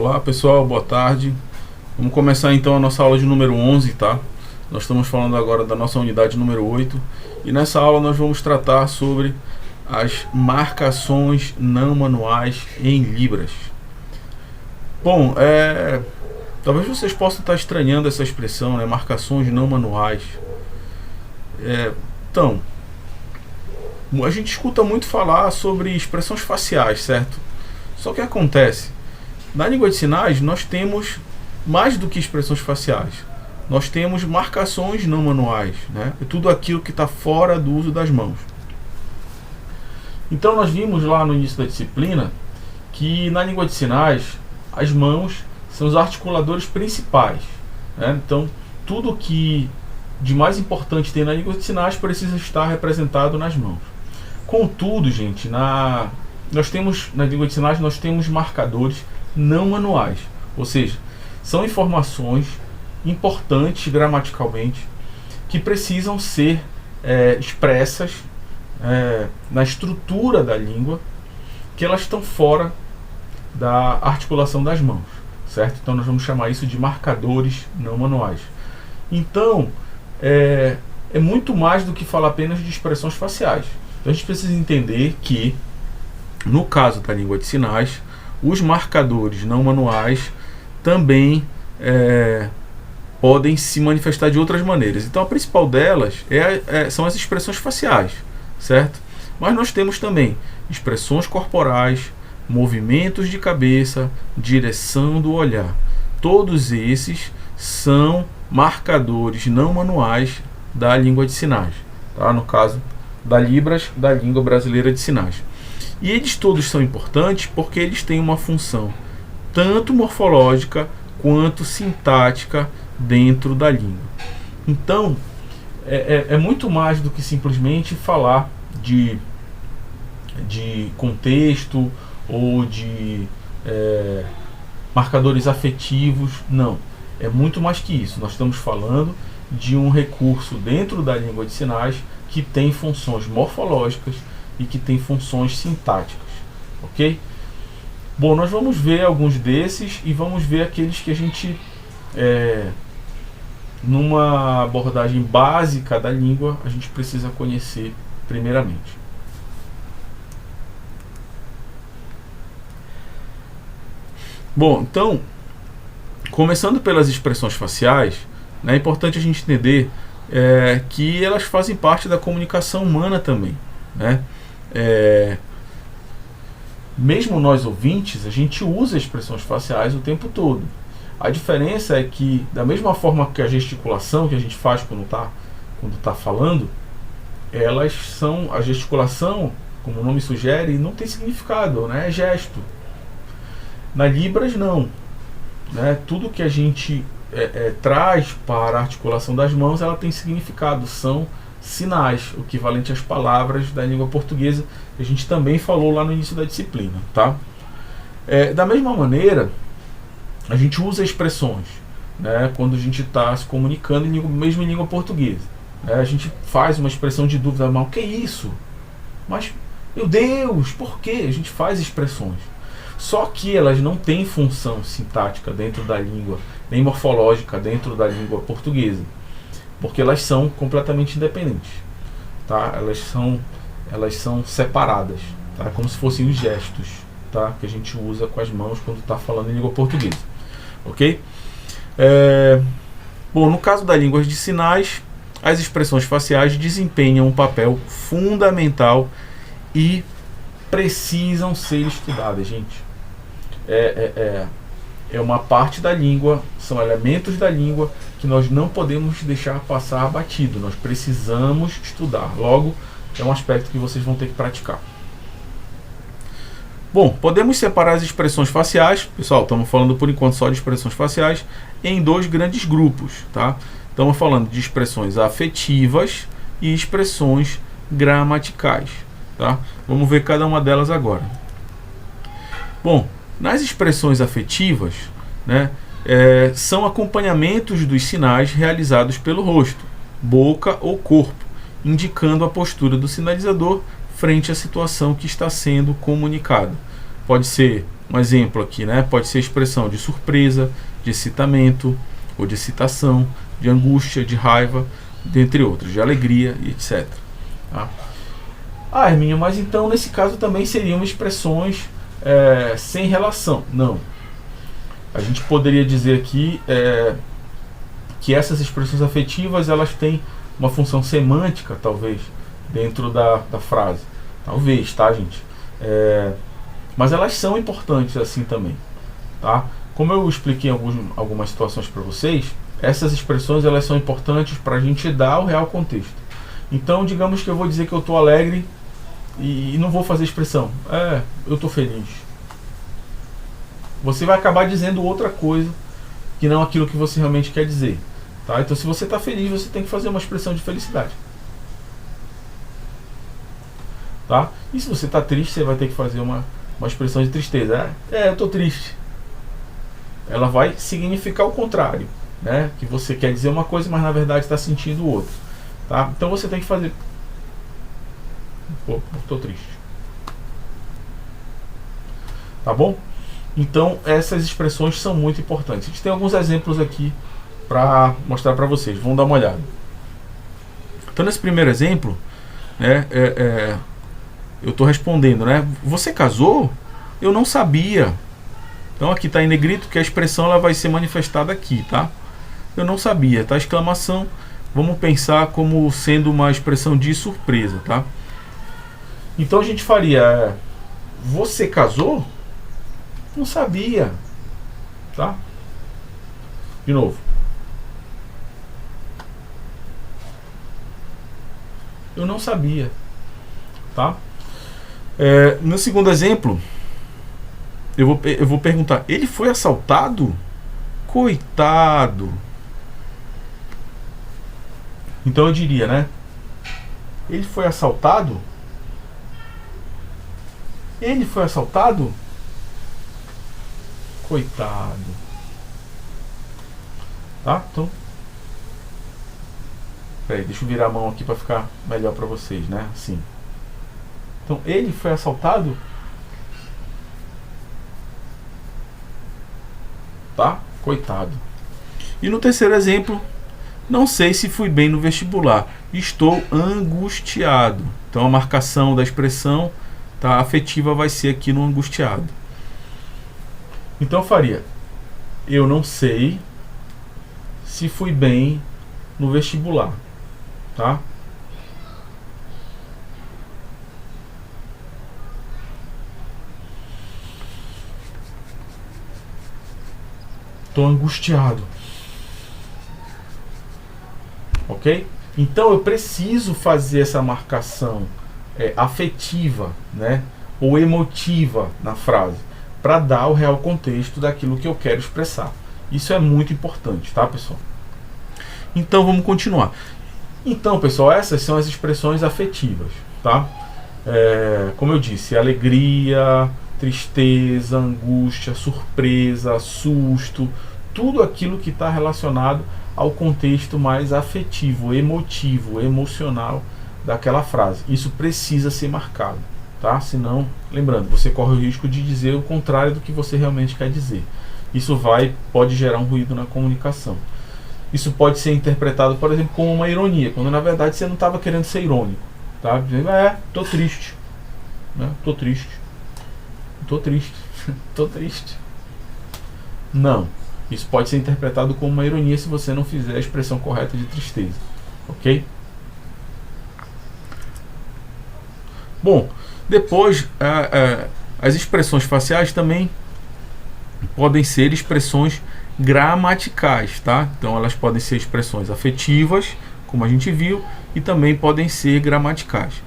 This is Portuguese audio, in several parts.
Olá pessoal, boa tarde. Vamos começar então a nossa aula de número 11, tá? Nós estamos falando agora da nossa unidade número 8 e nessa aula nós vamos tratar sobre as marcações não manuais em libras. Bom, talvez vocês possam estar estranhando essa expressão, né? Marcações não manuais. Então, a gente escuta muito falar sobre expressões faciais, certo? Só que acontece, na língua de sinais nós temos mais do que expressões faciais. Nós temos marcações não manuais, né? É tudo aquilo que está fora do uso das mãos. Então nós vimos lá no início da disciplina que na língua de sinais as mãos são os articuladores principais, né? Então tudo que de mais importante tem na língua de sinais precisa estar representado nas mãos. Contudo, gente, na língua de sinais nós temos marcadores não manuais, ou seja, são informações importantes gramaticalmente que precisam ser expressas na estrutura da língua, que elas estão fora da articulação das mãos, certo? Então nós vamos chamar isso de marcadores não manuais. Então é muito mais do que falar apenas de expressões faciais. Então a gente precisa entender que no caso da língua de sinais, os marcadores não manuais também podem se manifestar de outras maneiras. Então a principal delas são as expressões faciais, certo? Mas nós temos também expressões corporais, movimentos de cabeça, direção do olhar. Todos esses são marcadores não manuais da língua de sinais, tá? No caso da Libras, da língua brasileira de sinais. E eles todos são importantes porque eles têm uma função tanto morfológica quanto sintática dentro da língua. Então, é muito mais do que simplesmente falar de contexto ou de marcadores afetivos. Não, é muito mais que isso. Nós estamos falando de um recurso dentro da língua de sinais que tem funções morfológicas e que tem funções sintáticas, ok? Bom, nós vamos ver alguns desses e vamos ver aqueles que a gente, numa abordagem básica da língua, a gente precisa conhecer primeiramente. Bom, então, começando pelas expressões faciais, né, é importante a gente entender que elas fazem parte da comunicação humana também, né? Mesmo nós ouvintes, a gente usa expressões faciais o tempo todo. A diferença é que, da mesma forma que a gesticulação que a gente faz quando tá falando, a gesticulação, como o nome sugere, não tem significado, né? É gesto. Na Libras não, né? Tudo que a gente traz para a articulação das mãos, ela tem significado, são sinais, o equivalente às palavras da língua portuguesa, que a gente também falou lá no início da disciplina, tá? Da mesma maneira, a gente usa expressões, né, quando a gente está se comunicando mesmo em língua portuguesa. A gente faz uma expressão de dúvida, mas o que é isso? Mas, meu Deus, por quê? A gente faz expressões. Só que elas não têm função sintática dentro da língua, nem morfológica dentro da língua portuguesa, porque elas são completamente independentes, tá? Elas são separadas, tá? Como se fossem os gestos, tá? Que a gente usa com as mãos quando está falando em língua portuguesa, ok? Bom, no caso da língua de sinais, as expressões faciais desempenham um papel fundamental e precisam ser estudadas, gente. É uma parte da língua, são elementos da língua que nós não podemos deixar passar batido. Nós precisamos estudar. Logo, é um aspecto que vocês vão ter que praticar. Bom, podemos separar as expressões faciais, pessoal, estamos falando por enquanto só de expressões faciais, em dois grandes grupos, tá? Estamos falando de expressões afetivas e expressões gramaticais, tá? Vamos ver cada uma delas agora. Bom, nas expressões afetivas, né, são acompanhamentos dos sinais realizados pelo rosto, boca ou corpo, indicando a postura do sinalizador frente à situação que está sendo comunicada. Pode ser um exemplo aqui, né? Pode ser expressão de surpresa, de excitamento, ou de excitação, de angústia, de raiva, dentre outros, de alegria e etc. Tá? Ah, Herminha, mas então nesse caso também seriam expressões sem relação. Não. A gente poderia dizer aqui que essas expressões afetivas elas têm uma função semântica, talvez, dentro da frase. Talvez, tá, gente? Mas elas são importantes assim também, tá? Como eu expliquei em algumas situações para vocês, essas expressões elas são importantes para a gente dar o real contexto. Então, digamos que eu vou dizer que eu estou alegre e não vou fazer expressão. Eu estou feliz. Você vai acabar dizendo outra coisa que não aquilo que você realmente quer dizer. Tá? Então, se você está feliz, você tem que fazer uma expressão de felicidade. Tá? E se você está triste, você vai ter que fazer uma expressão de tristeza. Eu estou triste. Ela vai significar o contrário, né? Que você quer dizer uma coisa, mas na verdade está sentindo outra. Tá? Então você tem que fazer. Estou triste. Tá bom? Então essas expressões são muito importantes. A gente tem alguns exemplos aqui para mostrar para vocês. Vamos dar uma olhada. Então nesse primeiro exemplo, né, eu estou respondendo, né? Você casou? Eu não sabia. Então aqui está em negrito que a expressão ela vai ser manifestada aqui, tá? Eu não sabia, tá? Exclamação. Vamos pensar como sendo uma expressão de surpresa, tá? Então a gente faria: você casou? Não sabia, tá? De novo. Eu não sabia, tá? No segundo exemplo, eu vou perguntar: ele foi assaltado? Coitado. Então eu diria, né? Ele foi assaltado? Ele foi assaltado? Coitado. Tá? Então, peraí, deixa eu virar a mão aqui para ficar melhor para vocês, né? Assim. Então, ele foi assaltado? Tá? Coitado. E no terceiro exemplo, não sei se fui bem no vestibular. Estou angustiado. Então a marcação da expressão afetiva vai ser aqui no angustiado. Então eu faria: eu não sei se fui bem no vestibular. Tá? Estou angustiado. Ok? Então eu preciso fazer essa marcação afetiva, né? Ou emotiva na frase, para dar o real contexto daquilo que eu quero expressar. Isso é muito importante, tá, pessoal? Então vamos continuar. Então, pessoal, essas são as expressões afetivas, tá? Como eu disse, alegria, tristeza, angústia, surpresa, susto, tudo aquilo que está relacionado ao contexto mais afetivo, emotivo, emocional daquela frase. Isso precisa ser marcado, tá? Senão, lembrando, você corre o risco de dizer o contrário do que você realmente quer dizer. Isso pode gerar um ruído na comunicação. Isso pode ser interpretado, por exemplo, como uma ironia, quando na verdade você não estava querendo ser irônico, tá? Dizendo: tô triste, né? Tô triste, tô triste, tô triste. Não. Isso pode ser interpretado como uma ironia se você não fizer a expressão correta de tristeza. Ok? Bom, depois as expressões faciais também podem ser expressões gramaticais, tá? Então elas podem ser expressões afetivas, como a gente viu, e também podem ser gramaticais.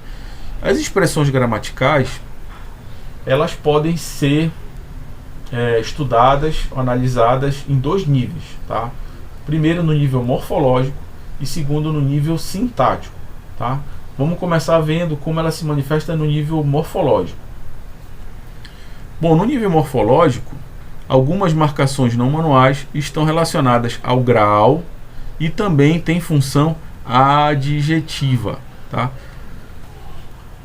As expressões gramaticais, elas podem ser estudadas, analisadas em dois níveis, tá? Primeiro no nível morfológico e segundo no nível sintático, tá? Vamos começar vendo como ela se manifesta no nível morfológico. Bom, no nível morfológico, algumas marcações não manuais estão relacionadas ao grau e também tem função adjetiva, tá?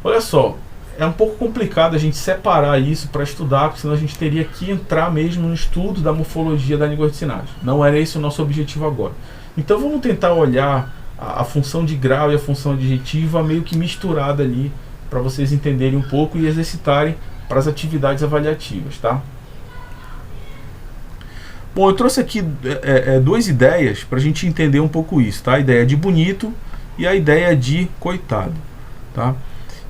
Olha só, é um pouco complicado a gente separar isso para estudar, porque senão a gente teria que entrar mesmo no estudo da morfologia da língua de sinais. Não era esse o nosso objetivo agora. Então vamos tentar olhar a função de grau e a função adjetiva meio que misturada ali, para vocês entenderem um pouco e exercitarem para as atividades avaliativas, tá? Bom, eu trouxe aqui duas ideias para a gente entender um pouco isso, tá? A ideia de bonito e a ideia de coitado, tá?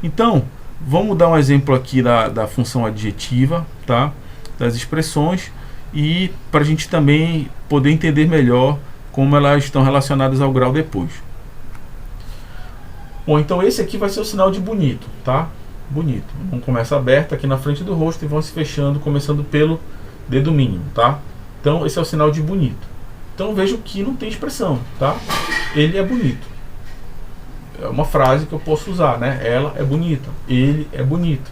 Então, vamos dar um exemplo aqui da função adjetiva, tá? Das expressões, e para a gente também poder entender melhor como elas estão relacionadas ao grau depois. Bom, então esse aqui vai ser o sinal de bonito, tá? Bonito. Vamos começar aberto aqui na frente do rosto e vão se fechando, começando pelo dedo mínimo, tá? Então esse é o sinal de bonito. Então vejo que não tem expressão, tá? Ele é bonito. É uma frase que eu posso usar, né? Ela é bonita, ele é bonito,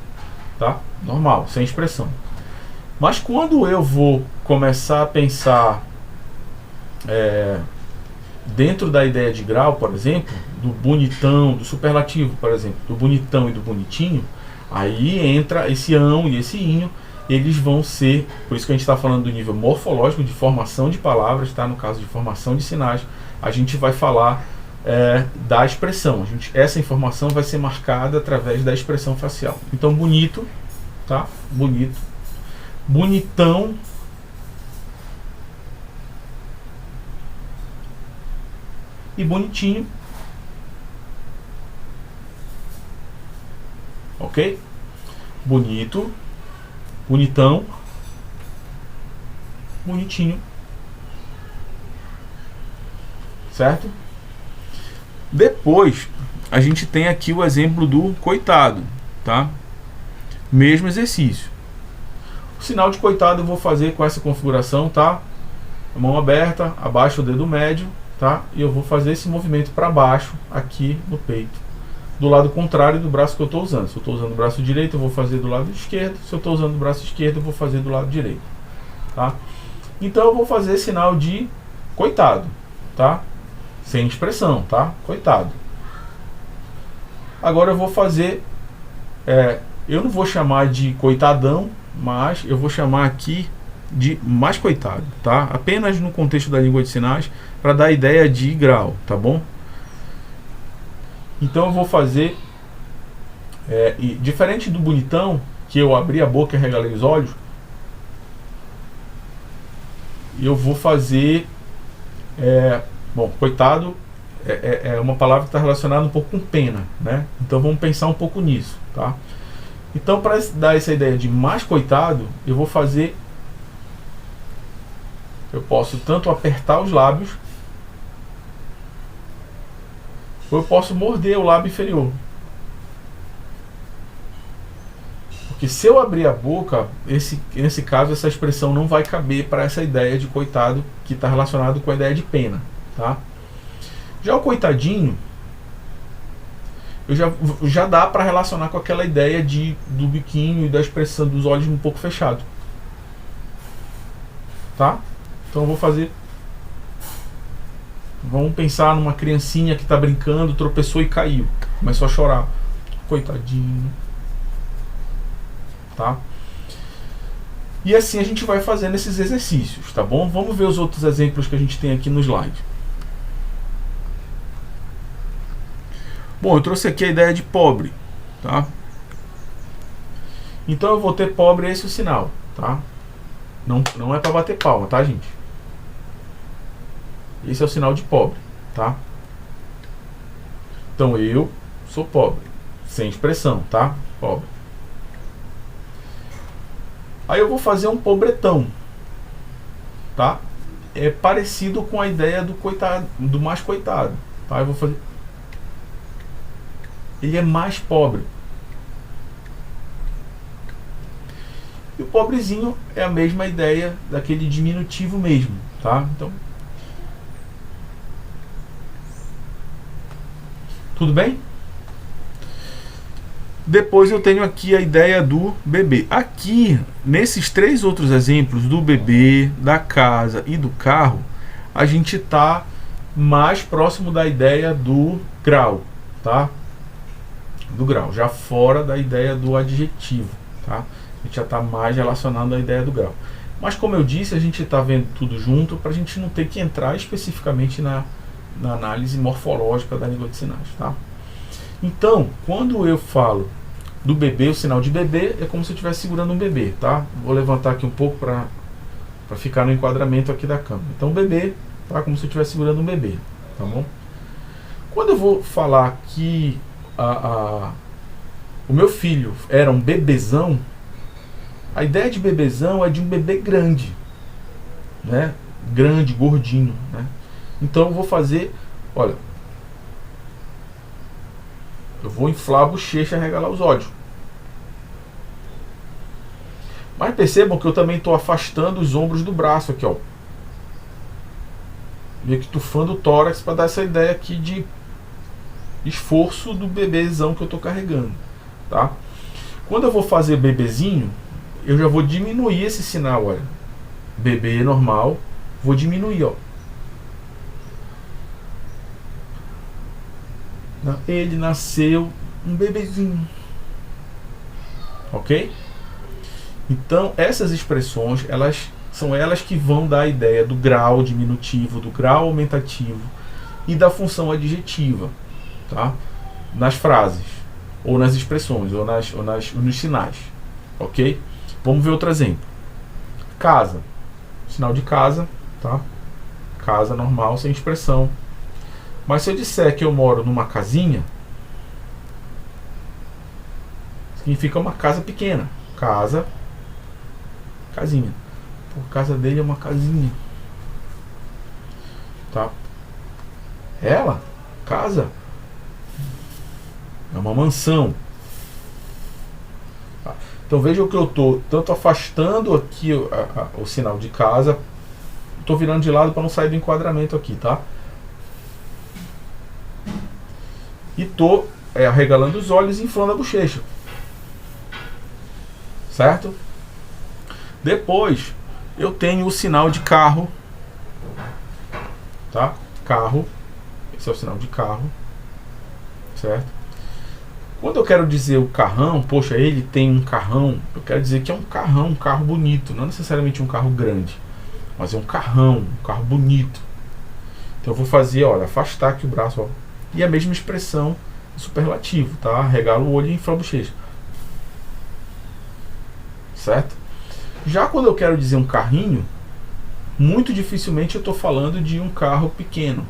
tá? Normal, sem expressão. Mas quando eu vou começar a pensar dentro da ideia de grau, por exemplo, do bonitão, do superlativo, por exemplo, do bonitão e do bonitinho, aí entra esse ão e esse inho, eles vão ser, por isso que a gente está falando do nível morfológico, de formação de palavras, tá? No caso de formação de sinais, a gente vai falar da expressão. Essa informação vai ser marcada através da expressão facial. Então, bonito, tá? Bonito. Bonitão. E bonitinho. Ok? Bonito. Bonitão. Bonitinho. Certo? Depois, a gente tem aqui o exemplo do coitado, tá? Mesmo exercício. O sinal de coitado eu vou fazer com essa configuração, tá? Mão aberta, abaixo o dedo médio, tá? E eu vou fazer esse movimento para baixo aqui no peito, do lado contrário do braço que eu estou usando. Se eu estou usando o braço direito, eu vou fazer do lado esquerdo. Se eu estou usando o braço esquerdo, eu vou fazer do lado direito, tá? Então eu vou fazer sinal de coitado, tá? Sem expressão, tá? Coitado. Agora eu vou fazer, eu não vou chamar de coitadão, mas eu vou chamar aqui de mais coitado, tá? Apenas no contexto da língua de sinais, para dar a ideia de grau, tá bom? Então eu vou fazer, e diferente do bonitão, que eu abri a boca e regalei os olhos, eu vou fazer, bom, coitado é uma palavra que está relacionada um pouco com pena, né? Então vamos pensar um pouco nisso, tá? Então, para dar essa ideia de mais coitado, eu vou fazer, eu posso tanto apertar os lábios, ou eu posso morder o lábio inferior. Porque se eu abrir a boca, nesse caso, essa expressão não vai caber para essa ideia de coitado, que está relacionado com a ideia de pena, tá? Já o coitadinho, já dá para relacionar com aquela ideia do biquinho e da expressão dos olhos um pouco fechado, tá? Então eu vou fazer, vamos pensar numa criancinha que está brincando, tropeçou e caiu, começou a chorar, coitadinho, tá? E assim a gente vai fazendo esses exercícios, tá bom? Vamos ver os outros exemplos que a gente tem aqui no slide. Bom, eu trouxe aqui a ideia de pobre, tá? Então eu vou ter pobre, esse é o sinal, tá? Não é para bater palma, tá, gente? Esse é o sinal de pobre, tá? Então eu sou pobre, sem expressão, tá? Pobre. Aí eu vou fazer um pobretão, tá? É parecido com a ideia do coitado, do mais coitado, tá? Eu vou fazer, ele é mais pobre. E o pobrezinho é a mesma ideia daquele diminutivo mesmo, tá? Então, tudo bem? Depois eu tenho aqui a ideia do bebê. Aqui, nesses três outros exemplos, do bebê, da casa e do carro, a gente está mais próximo da ideia do grau, tá? do grau, já fora da ideia do adjetivo, tá? A gente já está mais relacionado à ideia do grau. Mas como eu disse, a gente está vendo tudo junto para a gente não ter que entrar especificamente na análise morfológica da língua de sinais, tá? Então, quando eu falo do bebê, o sinal de bebê é como se eu estivesse segurando um bebê, tá? Vou levantar aqui um pouco para ficar no enquadramento aqui da câmera. Então, bebê, tá? Como se eu estivesse segurando um bebê, tá bom? Quando eu vou falar que o meu filho era um bebezão, a ideia de bebezão é de um bebê grande, né? Grande, gordinho, né? Então eu vou fazer, olha, eu vou inflar a bochecha e arregalar os olhos. Mas percebam que eu também estou afastando os ombros do braço aqui, ó. Meio que tufando o tórax para dar essa ideia aqui de esforço do bebezão que eu estou carregando, tá? Quando eu vou fazer bebezinho, eu já vou diminuir esse sinal, olha. Bebê normal, vou diminuir, ó. Ele nasceu um bebezinho. Ok? Então, essas expressões, são elas que vão dar a ideia do grau diminutivo, do grau aumentativo e da função adjetiva, tá? Nas frases, ou nas expressões, ou nos sinais. Ok? Vamos ver outro exemplo. Casa. Sinal de casa, tá? Casa normal, sem expressão. Mas se eu disser que eu moro numa casinha, significa uma casa pequena. Casa, casinha. Por casa dele é uma casinha. Tá? Ela, casa, é uma mansão. Tá? Então veja que eu estou tanto afastando aqui o sinal de casa, estou virando de lado para não sair do enquadramento aqui, tá? E estou arregalando os olhos e inflando a bochecha. Certo? Depois eu tenho o sinal de carro, tá? Carro, esse é o sinal de carro, certo? Quando eu quero dizer o carrão, poxa, ele tem um carrão, eu quero dizer que é um carrão, um carro bonito, não necessariamente um carro grande, mas é um carrão, um carro bonito. Então eu vou fazer, olha, afastar aqui o braço, ó, e a mesma expressão superlativo, tá? Arregalo o olho e infla a bochecha. Certo? Já quando eu quero dizer um carrinho, muito dificilmente eu estou falando de um carro pequeno,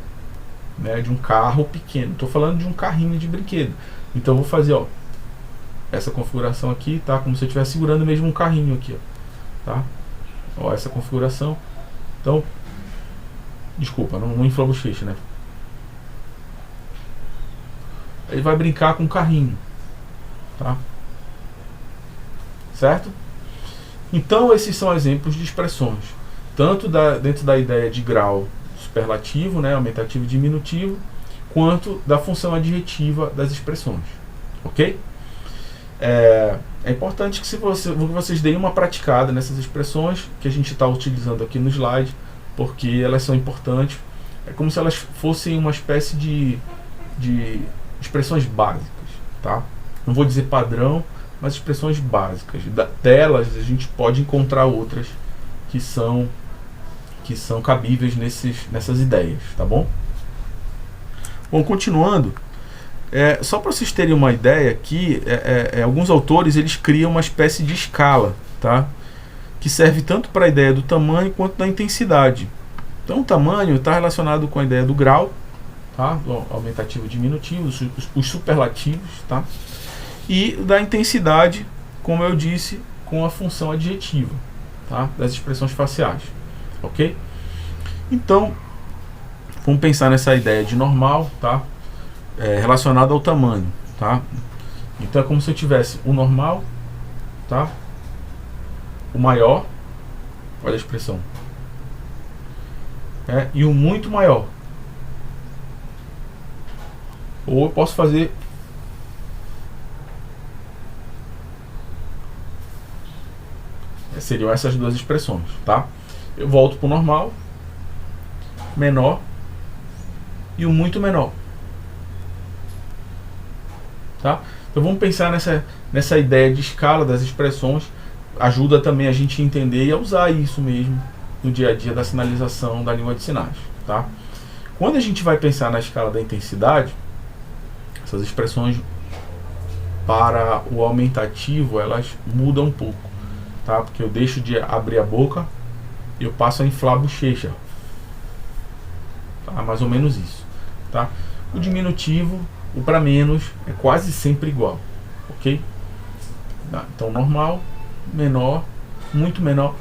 né? De um carro pequeno. Estou falando de um carrinho de brinquedo. Então eu vou fazer, ó, essa configuração aqui, tá? Como se eu estivesse segurando mesmo um carrinho aqui, ó, tá? Ó, essa configuração. Então, desculpa, não infla a bochecha, né? Ele vai brincar com um carrinho, tá? Certo? Então esses são exemplos de expressões, tanto dentro da ideia de grau superlativo, né, aumentativo e diminutivo, quanto da função adjetiva das expressões, ok? É importante que vocês deem uma praticada nessas expressões que a gente está utilizando aqui no slide, porque elas são importantes. É como se elas fossem uma espécie de expressões básicas, tá? Não vou dizer padrão, mas expressões básicas. Delas a gente pode encontrar outras que são cabíveis nessas ideias, tá bom? Bom, continuando, só para vocês terem uma ideia aqui, alguns autores eles criam uma espécie de escala, tá? Que serve tanto para a ideia do tamanho quanto da intensidade. Então o tamanho está relacionado com a ideia do grau, tá? Do aumentativo e diminutivo, os superlativos, tá? E da intensidade, como eu disse, com a função adjetiva, tá? Das expressões faciais, ok? Então, vamos pensar nessa ideia de normal, tá? Relacionada ao tamanho, tá? Então é como se eu tivesse o normal, tá? O maior, olha a expressão, e o muito maior. Ou eu posso fazer seriam essas duas expressões, tá? Eu volto para o normal, menor e o muito menor, tá? Então vamos pensar nessa ideia de escala das expressões, ajuda também a gente a entender e a usar isso mesmo no dia a dia da sinalização da língua de sinais, tá? Quando a gente vai pensar na escala da intensidade, essas expressões para o aumentativo, elas mudam um pouco, tá? Porque eu deixo de abrir a boca e eu passo a inflar a bochecha, tá? Mais ou menos isso, tá? O diminutivo, o para menos, é quase sempre igual, ok? Tá? Então normal, menor, muito menor,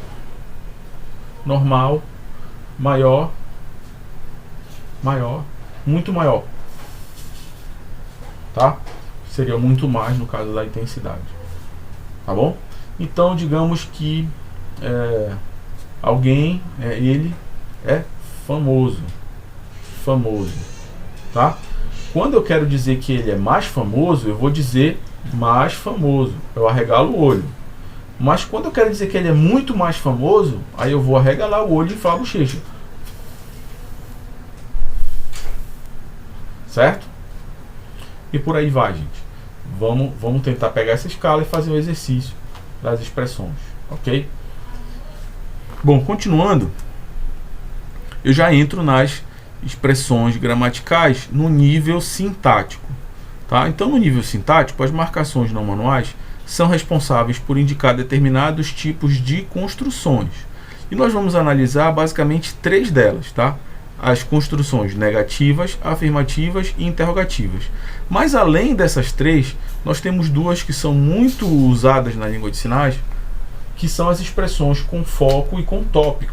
normal, maior, maior, muito maior, tá? Seria muito mais no caso da intensidade, tá bom? Então digamos que alguém, ele é famoso, tá? Quando eu quero dizer que ele é mais famoso, eu vou dizer mais famoso, eu arregalo o olho. Mas quando eu quero dizer que ele é muito mais famoso, aí eu vou arregalar o olho e falar a bochecha. Certo? E por aí vai, gente. Vamos tentar pegar essa escala e fazer o exercício das expressões, ok? Bom, continuando, eu já entro nas expressões gramaticais no nível sintático, tá? Então, no nível sintático, as marcações não manuais são responsáveis por indicar determinados tipos de construções. E nós vamos analisar basicamente 3 delas, tá? As construções negativas, afirmativas e interrogativas. Mas além dessas 3, nós temos 2 que são muito usadas na língua de sinais, que são as expressões com foco e com tópico,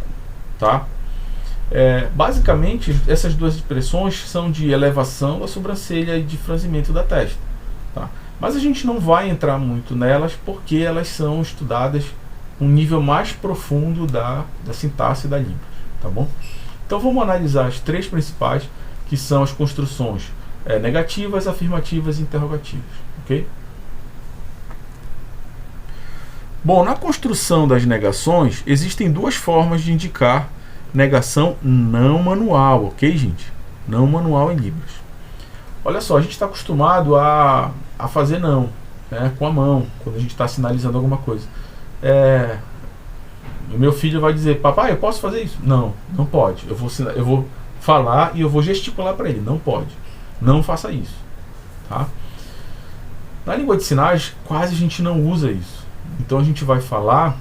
tá? Basicamente, essas 2 expressões são de elevação da sobrancelha e de franzimento da testa, tá? Mas a gente não vai entrar muito nelas porque elas são estudadas um nível mais profundo da sintaxe da Libras, tá bom? Então vamos analisar as 3 principais, que são as construções negativas, afirmativas e interrogativas, ok? Bom, na construção das negações, existem 2 formas de indicar negação não manual, ok, gente? Não manual em Libras. Olha só, a gente está acostumado a fazer não, né, com a mão, quando a gente está sinalizando alguma coisa. O meu filho vai dizer, papai, eu posso fazer isso? Não, não pode. Eu vou falar e eu vou gesticular para ele. Não pode. Não faça isso. Tá? Na língua de sinais, quase a gente não usa isso. Então a gente vai falar,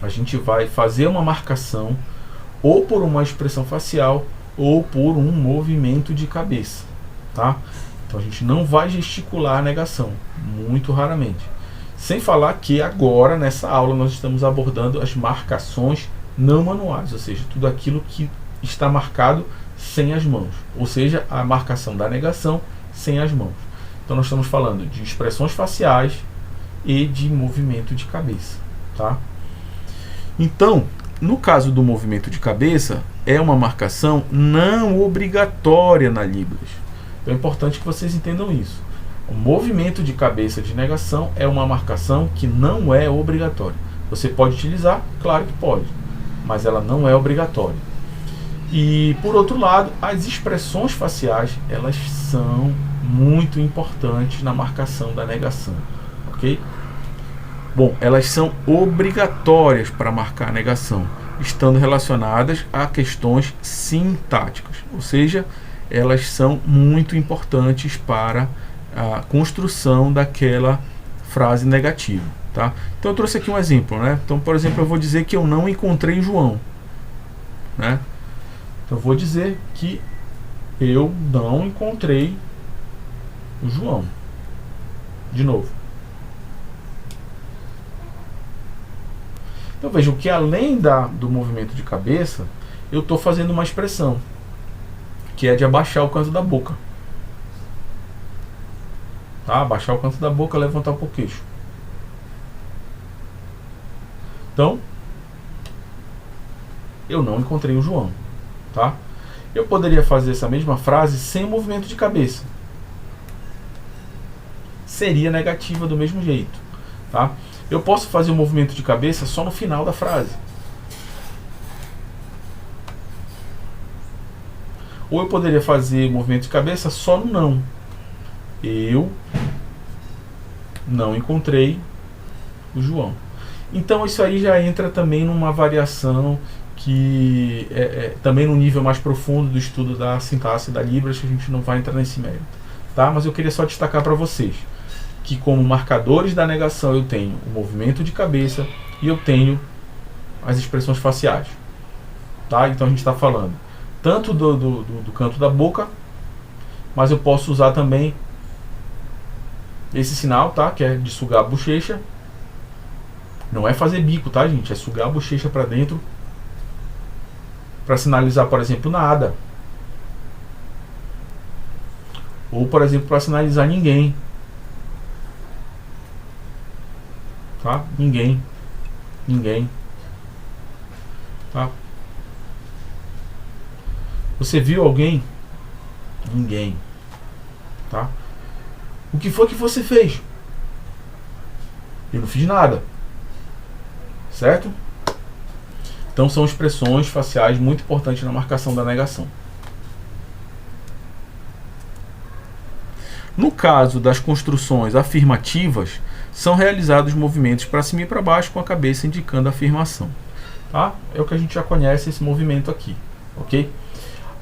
a gente vai fazer uma marcação ou por uma expressão facial ou por um movimento de cabeça. Tá? Então a gente não vai gesticular a negação, muito raramente. Sem falar que agora, nessa aula, nós estamos abordando as marcações não manuais, ou seja, tudo aquilo que está marcado sem as mãos, ou seja, a marcação da negação sem as mãos. Então nós estamos falando de expressões faciais e de movimento de cabeça, tá? Então, no caso do movimento de cabeça, é uma marcação não obrigatória na Libras. Então é importante que vocês entendam isso. O movimento de cabeça de negação é uma marcação que não é obrigatória. Você pode utilizar? Claro que pode, mas ela não é obrigatória. E, por outro lado, as expressões faciais, elas são muito importantes na marcação da negação, ok? Bom, elas são obrigatórias para marcar a negação, estando relacionadas a questões sintáticas, ou seja, elas são muito importantes para a construção daquela frase negativa, tá? Então eu trouxe aqui um exemplo, né? Então, por exemplo, eu vou dizer que eu não encontrei João, né? Então eu vou dizer que eu não encontrei o João. De novo. Então vejam que além do movimento de cabeça, eu estou fazendo uma expressão, que é de abaixar o canto da boca. Tá? Abaixar o canto da boca, levantar um pouco o queixo. Então, eu não encontrei o João. Tá? Eu poderia fazer essa mesma frase sem o movimento de cabeça. Seria negativa do mesmo jeito. Tá? Eu posso fazer o movimento de cabeça só no final da frase. Ou eu poderia fazer o movimento de cabeça só no não. Eu Não encontrei o João. Então isso aí já entra também numa variação que também no nível mais profundo do estudo da sintaxe da Libras, que a gente não vai entrar nesse mérito, tá? Mas eu queria só destacar para vocês que como marcadores da negação eu tenho o movimento de cabeça e eu tenho as expressões faciais, tá? Então a gente está falando tanto do canto da boca, mas eu posso usar também esse sinal, tá? Que é de sugar a bochecha. Não é fazer bico, tá, gente? É sugar a bochecha para dentro para sinalizar, por exemplo, nada. Ou, por exemplo, para sinalizar ninguém. Tá? Ninguém. Ninguém. Tá? Você viu alguém? Ninguém. Tá? O que foi que você fez? Eu não fiz nada. Certo? Então são expressões faciais muito importantes na marcação da negação. No caso das construções afirmativas, são realizados movimentos para cima e para baixo com a cabeça indicando a afirmação. Tá? É o que a gente já conhece esse movimento aqui. Ok?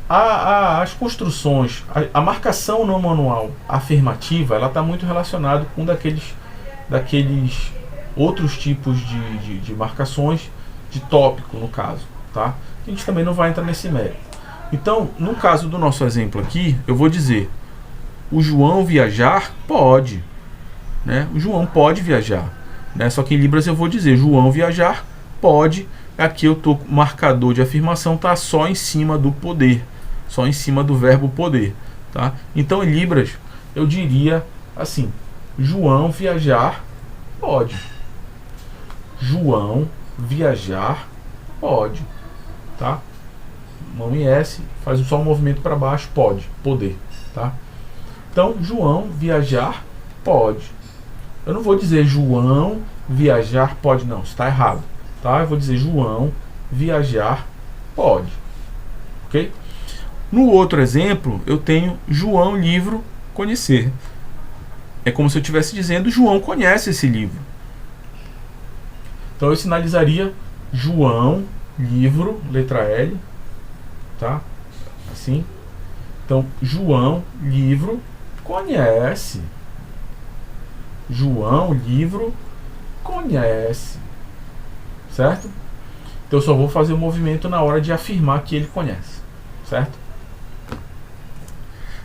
As construções, a marcação no manual afirmativa, ela está muito relacionada com daqueles outros tipos de marcações de tópico, no caso, tá? A gente também não vai entrar nesse mérito. Então, no caso do nosso exemplo aqui, eu vou dizer: o João viajar pode, né? O João pode viajar, né? Só que em Libras eu vou dizer: João viajar pode. Aqui eu tô marcador de afirmação tá só em cima do poder, só em cima do verbo poder, tá? Então em Libras eu diria assim: João viajar pode. João viajar pode, tá? Mão em S, faz só um movimento para baixo, pode, poder, tá? Então, João viajar pode. Eu não vou dizer João viajar pode, não, está errado, tá? Eu vou dizer João viajar pode, ok? No outro exemplo, eu tenho João livro conhecer. É como se eu estivesse dizendo João conhece esse livro. Então eu sinalizaria João, livro, letra L, tá? Assim. Então, João, livro, conhece. João, livro, conhece. Certo? Então eu só vou fazer o movimento na hora de afirmar que ele conhece. Certo?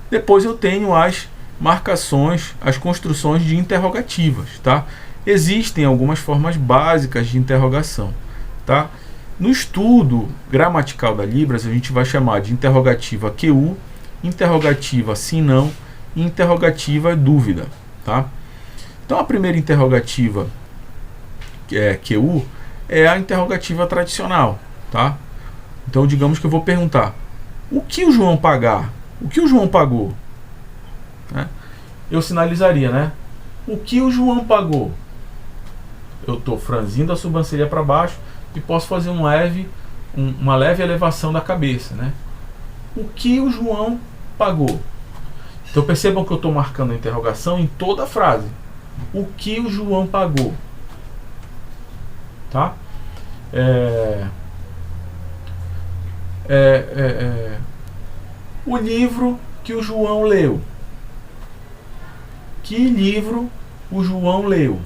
Depois eu tenho as marcações, as construções de interrogativas, tá? Existem algumas formas básicas de interrogação, tá? No estudo gramatical da Libras, a gente vai chamar de interrogativa QU, interrogativa sim não e interrogativa dúvida, tá? Então a primeira interrogativa, que é QU, é a interrogativa tradicional, tá? Então digamos que eu vou perguntar: o que o João pagar? O que o João pagou? Né? Eu sinalizaria, né? O que o João pagou? Eu estou franzindo a sobrancelha para baixo e posso fazer uma leve elevação da cabeça, né? O que o João pagou? Então percebam que eu estou marcando a interrogação em toda a frase. O que o João pagou? Tá? O livro que o João leu. Que livro o João leu?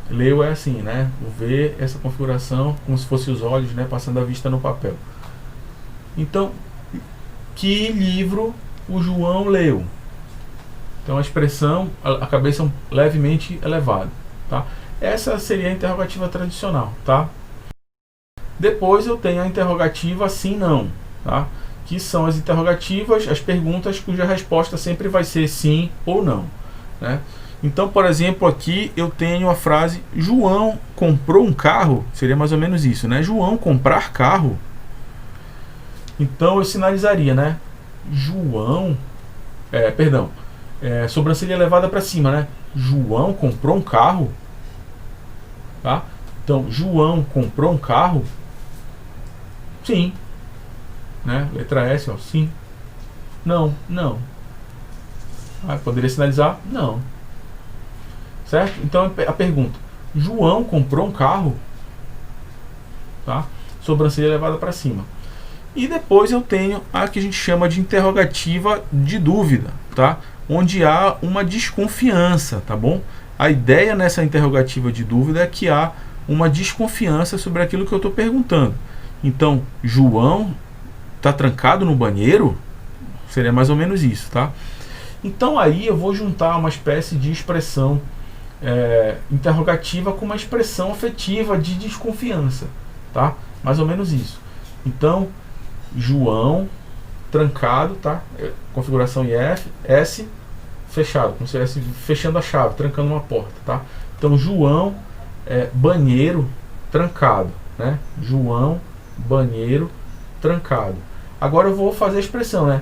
Leu é assim, né? O ver essa configuração como se fosse os olhos, né? Passando a vista no papel. Então, que livro o João leu? Então a expressão, a cabeça levemente elevada, tá? Essa seria a interrogativa tradicional, tá? Depois eu tenho a interrogativa sim não, tá? Que são as interrogativas, as perguntas cuja resposta sempre vai ser sim ou não, né? Então, por exemplo, aqui eu tenho a frase João comprou um carro, seria mais ou menos isso, né? João comprar carro. Então eu sinalizaria, né? João, sobrancelha elevada para cima, né? João comprou um carro, tá? Então, João comprou um carro? Sim, né? Letra S, ó, sim. Não, não. Poderia sinalizar? Não. certo? Então a pergunta: João comprou um carro? Tá? Sobrancelha levada para cima. E depois eu tenho a que a gente chama de interrogativa de dúvida, tá? Onde há uma desconfiança, tá bom? A ideia nessa interrogativa de dúvida é que há uma desconfiança sobre aquilo que eu estou perguntando. Então, João está trancado no banheiro? Seria mais ou menos isso, tá? Então aí eu vou juntar uma espécie de expressão interrogativa com uma expressão afetiva de desconfiança, tá? Mais ou menos isso. Então, João trancado, tá? Configuração IF, S fechado, como se estivesse fechando a chave, trancando uma porta, tá? Então, João banheiro trancado, né? João banheiro trancado. Agora eu vou fazer a expressão, né?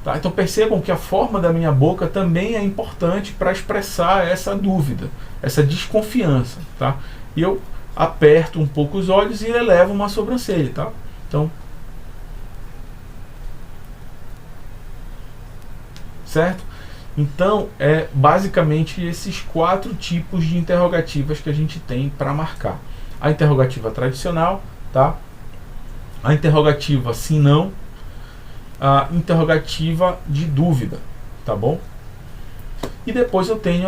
Tá? Então percebam que a forma da minha boca também é importante para expressar essa dúvida, essa desconfiança, tá? E eu aperto um pouco os olhos e elevo uma sobrancelha, tá? Então, certo? Então, é basicamente esses 4 tipos de interrogativas que a gente tem para marcar. A interrogativa tradicional, tá? A interrogativa sim, não. A interrogativa de dúvida, tá bom? E depois eu tenho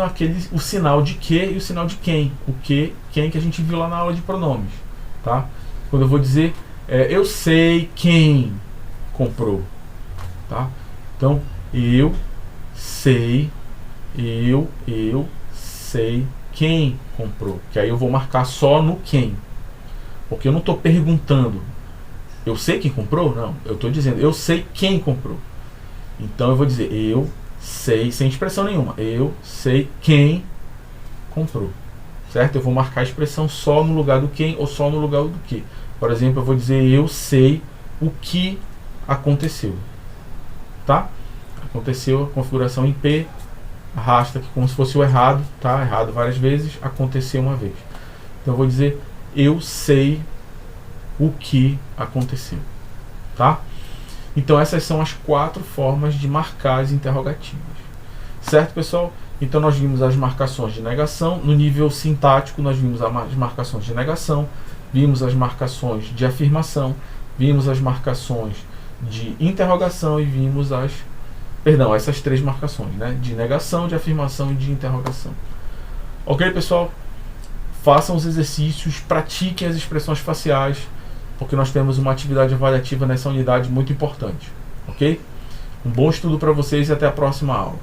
o sinal de que e o sinal de quem. O que, quem que a gente viu lá na aula de pronomes, tá? Quando eu vou dizer, eu sei quem comprou, tá? Então, eu sei quem comprou. Que aí eu vou marcar só no quem. Porque eu não estou perguntando, eu sei quem comprou? Não, eu estou dizendo, eu sei quem comprou. Então eu vou dizer, eu sei, sem expressão nenhuma, eu sei quem comprou, certo? Eu vou marcar a expressão só no lugar do quem ou só no lugar do que. Por exemplo, eu vou dizer, eu sei o que aconteceu, tá? Aconteceu, a configuração em P, arrasta aqui como se fosse o errado, tá? Errado várias vezes, aconteceu uma vez. Então eu vou dizer, eu sei o que aconteceu, tá? Então essas são as 4 formas de marcar as interrogativas, certo, pessoal? Então nós vimos as marcações de negação. No nível sintático nós vimos as marcações de negação, vimos as marcações de afirmação, vimos as marcações de interrogação e vimos essas 3 marcações, né? De negação, de afirmação e de interrogação. Ok, pessoal? Façam os exercícios, pratiquem as expressões faciais, porque nós temos uma atividade avaliativa nessa unidade muito importante, ok? Um bom estudo para vocês e até a próxima aula.